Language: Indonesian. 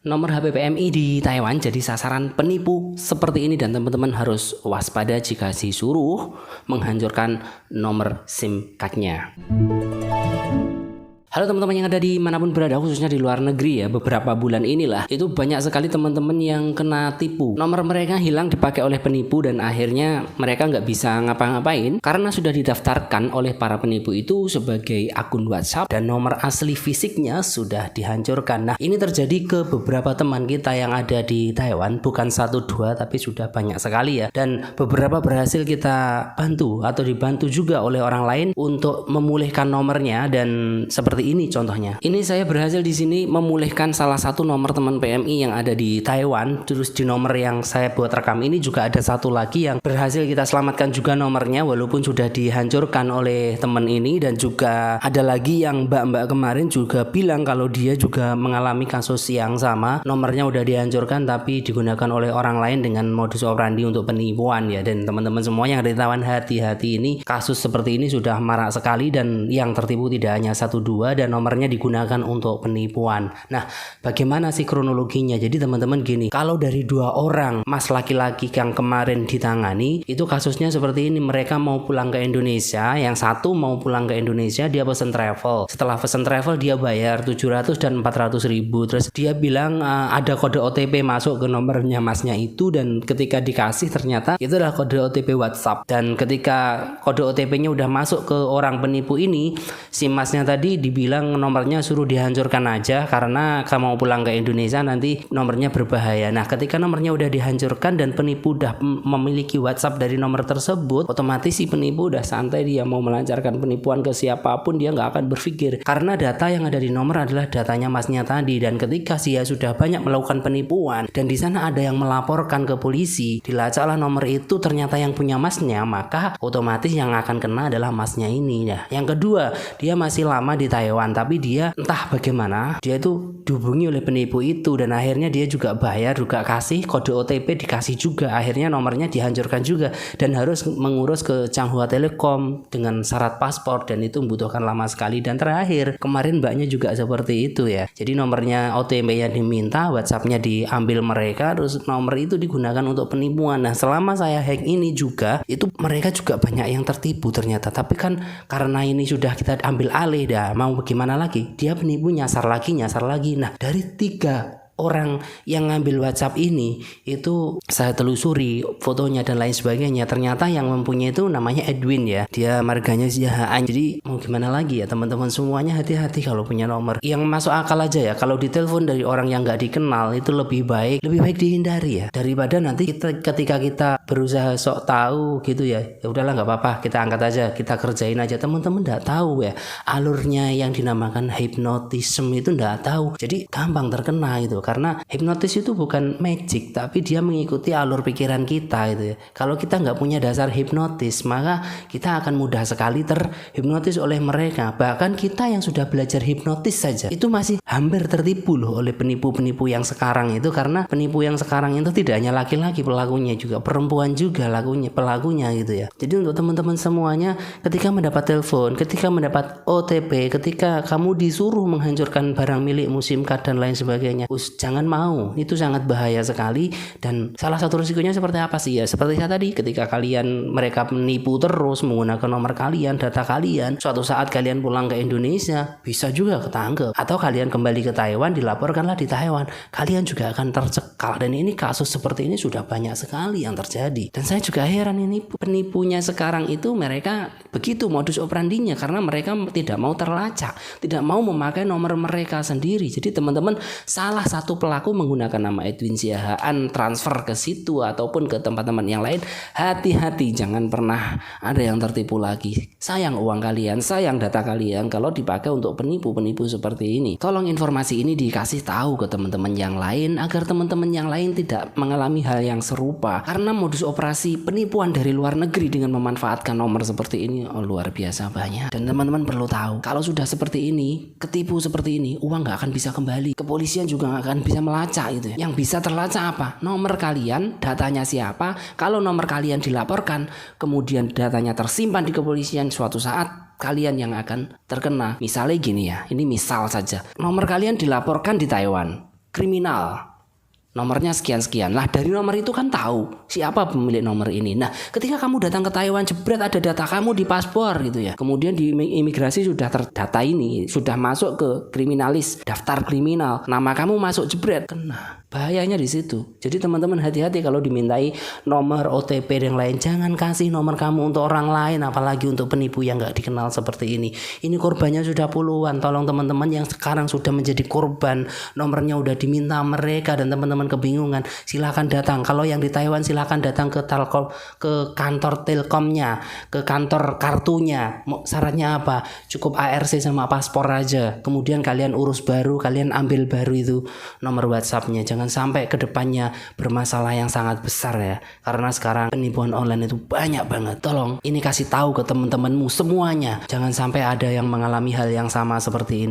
Nomor HP PMI di Taiwan jadi sasaran penipu seperti ini dan teman-teman harus waspada jika disuruh menghancurkan nomor SIM cardnya. Halo teman-teman yang ada di manapun berada, khususnya di luar negeri ya. Beberapa bulan inilah itu banyak sekali teman-teman yang kena tipu. Nomor mereka hilang dipakai oleh penipu dan akhirnya mereka nggak bisa ngapa-ngapain karena sudah didaftarkan oleh para penipu itu sebagai akun WhatsApp dan nomor asli fisiknya sudah dihancurkan. Nah, ini terjadi ke beberapa teman kita yang ada di Taiwan, bukan 1-2 tapi sudah banyak sekali ya. Dan beberapa berhasil kita bantu atau dibantu juga oleh orang lain untuk memulihkan nomornya dan seperti ini contohnya. Ini saya berhasil di sini memulihkan salah satu nomor teman PMI yang ada di Taiwan. Terus di nomor yang saya buat rekam ini juga ada satu lagi yang berhasil kita selamatkan juga nomornya walaupun sudah dihancurkan oleh teman ini. Dan juga ada lagi yang mbak-mbak kemarin juga bilang kalau dia juga mengalami kasus yang sama. Nomornya udah dihancurkan tapi digunakan oleh orang lain dengan modus operandi untuk penipuan ya. Dan teman-teman semua yang ada di Taiwan, hati-hati, ini kasus seperti ini sudah marak sekali dan yang tertipu tidak hanya 1-2 dan nomornya digunakan untuk penipuan. Nah, bagaimana sih kronologinya? Jadi teman-teman gini, kalau dari 2 orang mas laki-laki yang kemarin ditangani, itu kasusnya seperti ini. Mereka mau pulang ke Indonesia, yang satu mau pulang ke Indonesia, dia pesen travel. Setelah pesen travel dia bayar 700 dan 400 ribu. Terus dia bilang ada kode OTP masuk ke nomornya masnya itu, dan ketika dikasih ternyata itu adalah kode OTP WhatsApp. Dan ketika kode OTP-nya udah masuk ke orang penipu ini, si masnya tadi bilang nomornya suruh dihancurkan aja karena kamu mau pulang ke Indonesia nanti nomornya berbahaya. Nah, ketika nomornya udah dihancurkan dan penipu udah memiliki WhatsApp dari nomor tersebut, otomatis si penipu udah santai, dia mau melancarkan penipuan ke siapapun dia nggak akan berpikir karena data yang ada di nomor adalah datanya masnya tadi. Dan ketika dia sudah banyak melakukan penipuan dan di sana ada yang melaporkan ke polisi, dilacaklah nomor itu ternyata yang punya masnya, maka otomatis yang akan kena adalah masnya ini. Nah, yang kedua, dia masih lama di Taiwan tapi dia entah bagaimana dia itu dihubungi oleh penipu itu dan akhirnya dia juga bayar, juga kasih kode OTP, dikasih juga, akhirnya nomornya dihancurkan juga dan harus mengurus ke Changhua Telecom dengan syarat paspor dan itu membutuhkan lama sekali. Dan terakhir kemarin mbaknya juga seperti itu ya, jadi nomornya OTP-nya diminta, WhatsApp-nya diambil mereka, terus nomor itu digunakan untuk penipuan. Nah, selama saya hack ini juga itu mereka juga banyak yang tertipu ternyata, tapi kan karena ini sudah kita ambil alih dah, mau bagaimana lagi, dia penipu nyasar lagi. Nah, dari 3 orang yang ngambil WhatsApp ini itu saya telusuri fotonya dan lain sebagainya, ternyata yang mempunyai itu namanya Edwin ya, dia marganya Siahaan. Jadi mau gimana lagi ya teman-teman semuanya, hati-hati kalau punya nomor yang masuk akal aja ya. Kalau ditelepon dari orang yang nggak dikenal itu lebih baik dihindari ya, daripada nanti ketika kita berusaha sok tahu gitu ya udahlah nggak apa-apa, kita angkat aja, kita kerjain aja. Teman-teman nggak tahu ya alurnya yang dinamakan hypnotism itu, nggak tahu, jadi gampang terkena itu. Karena hipnotis itu bukan magic, tapi dia mengikuti alur pikiran kita itu ya. Kalau kita nggak punya dasar hipnotis, maka kita akan mudah sekali terhipnotis oleh mereka. Bahkan kita yang sudah belajar hipnotis saja itu masih hampir tertipu loh oleh penipu-penipu yang sekarang itu. Karena penipu yang sekarang itu tidak hanya laki-laki pelakunya, juga perempuan juga pelakunya gitu ya. Jadi untuk teman-teman semuanya, ketika mendapat telepon, ketika mendapat OTP, ketika kamu disuruh menghancurkan barang milikmu, SIM card dan lain sebagainya, jangan mau, itu sangat bahaya sekali. Dan salah satu risikonya seperti apa sih ya, seperti saya tadi, ketika mereka menipu terus menggunakan nomor kalian, data kalian, suatu saat kalian pulang ke Indonesia bisa juga ketangkep, atau kalian kembali ke Taiwan, dilaporkanlah di Taiwan, kalian juga akan tercekal. Dan ini kasus seperti ini sudah banyak sekali yang terjadi. Dan saya juga heran, ini penipunya sekarang itu mereka begitu modus operandinya karena mereka tidak mau terlacak, tidak mau memakai nomor mereka sendiri. Jadi teman-teman, salah satu pelaku menggunakan nama Edwin Siahaan transfer ke situ ataupun ke tempat teman yang lain, hati-hati, jangan pernah ada yang tertipu lagi. Sayang uang kalian, sayang data kalian kalau dipakai untuk penipu-penipu seperti ini. Tolong informasi ini dikasih tahu ke teman-teman yang lain agar teman-teman yang lain tidak mengalami hal yang serupa. Karena modus operasi penipuan dari luar negeri dengan memanfaatkan nomor seperti ini luar biasa banyak. Dan teman-teman perlu tahu, kalau sudah seperti ini, ketipu seperti ini, uang nggak akan bisa kembali. Kepolisian juga nggak akan bisa melacak itu. Yang bisa terlacak apa? Nomor kalian, datanya siapa. Kalau nomor kalian dilaporkan, kemudian datanya tersimpan di kepolisian, suatu saat kalian yang akan terkena. Misalnya gini ya, ini misal saja, nomor kalian dilaporkan di Taiwan, kriminal. Nomornya sekian-sekian. Lah dari nomor itu kan tahu siapa pemilik nomor ini. Nah ketika kamu datang ke Taiwan, jebret ada data kamu di paspor gitu ya. Kemudian di imigrasi sudah terdata ini, sudah masuk ke kriminalis, daftar kriminal. Nama kamu masuk jebret, kena. Bahayanya di situ. Jadi teman-teman hati-hati kalau dimintai nomor OTP dan lain. Jangan kasih nomor kamu untuk orang lain, apalagi untuk penipu yang gak dikenal seperti ini. Ini korbannya sudah puluhan. Tolong teman-teman yang sekarang sudah menjadi korban, nomornya udah diminta mereka dan teman-teman kebingungan, silakan datang. Kalau yang di Taiwan silakan datang ke Telkom, ke kantor Telkomnya, ke kantor kartunya. Syaratnya apa? Cukup ARC sama paspor aja. Kemudian kalian urus baru, kalian ambil baru itu nomor WhatsAppnya. Jangan sampai kedepannya bermasalah yang sangat besar ya. Karena sekarang penipuan online itu banyak banget. Tolong ini kasih tahu ke teman-temanmu semuanya. Jangan sampai ada yang mengalami hal yang sama seperti ini.